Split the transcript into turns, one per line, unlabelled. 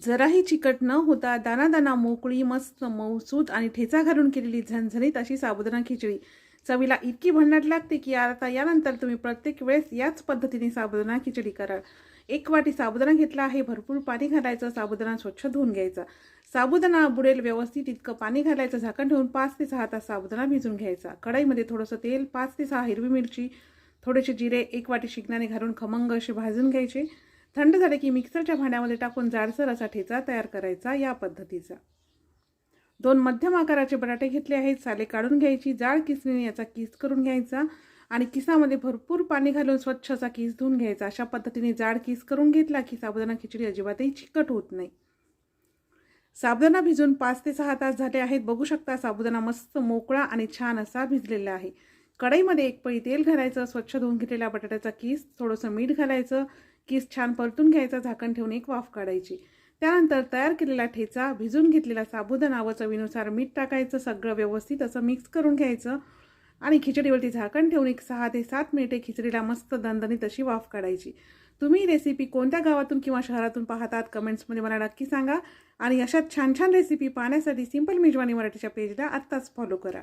जराही चिकट न होता दाना मोकळी, मस्त मऊसूत आणि ठेचा घालून केलेली झणझणीत अशी साबुदाणा खिचडी चवीला इतकी भन्नाट लागते की आता यानंतर तुम्ही प्रत्येक वेळेस याच पद्धतीने साबुदाणा खिचडी कराल। 1 वाटी साबुदाणा घेतला आहे, भरपूर पाणी घालायचं, साबुदाणा स्वच्छ धुवून घ्यायचा। साबुदाणा बुडेल व्यवस्थित इतकं पाणी घालायचं, झाकण ठेवून 5 ते 6 तास साबुदाणा भिजून घ्यायचा। कढईमध्ये थोडंसं तेल, 5 ते 6 हिरवी मिरची, थोडेसे जिरे, 1 वाटी शेंगदाणे घालून खमंग असे भाजून घ्यायचे। थंड झाले की मिक्सरच्या भांड्यामध्ये टाकून जाडसर असा ठेचा तयार करायचा या पद्धतीचा। 2 मध्यम आकाराचे बटाटे घेतले आहेत, साले काढून घ्यायची, जाड किसणीने याचा किस करून घ्यायचा आणि किसामध्ये भरपूर पाणी घालून स्वच्छ असा किस धुवून घ्यायचा। अशा पद्धतीने जाड किस करून घेतला की साबुदाणा खिचडी अजिबातही चिकट होत नाही। साबुदाणा भिजून 5 ते 6 तास झाले आहेत। बघू शकता साबुदाणा मस्त मोकळा आणि छान असा भिजलेला आहे। कढईमध्ये 1 पळी तेल घालायचं, स्वच्छ धुवून घेतलेल्या बटाट्याचा किस, थोडंसं मीठ घालायचं, किस छान परतून घ्यायचा, झाकण ठेवून 1 वाफ काढायची। त्यानंतर तयार केलेला ठेचा, भिजून घेतलेला साबुदाणा व चवीनुसार मीठ टाकायचं, सगळं व्यवस्थित असं मिक्स करून घ्यायचं आणि खिचडीवरती झाकण ठेवून 6 ते 7 मिनिटे खिचडीला मस्त दणदणीत अशी वाफ काढायची। तुम्ही रेसिपी कोणत्या गावातून किंवा शहरातून पाहतात कमेंट्समध्ये मला नक्की सांगा आणि अशाच छान छान रेसिपी पाहण्यासाठी सिंपल मेजवानी मराठीच्या पेजला आत्ताच फॉलो करा।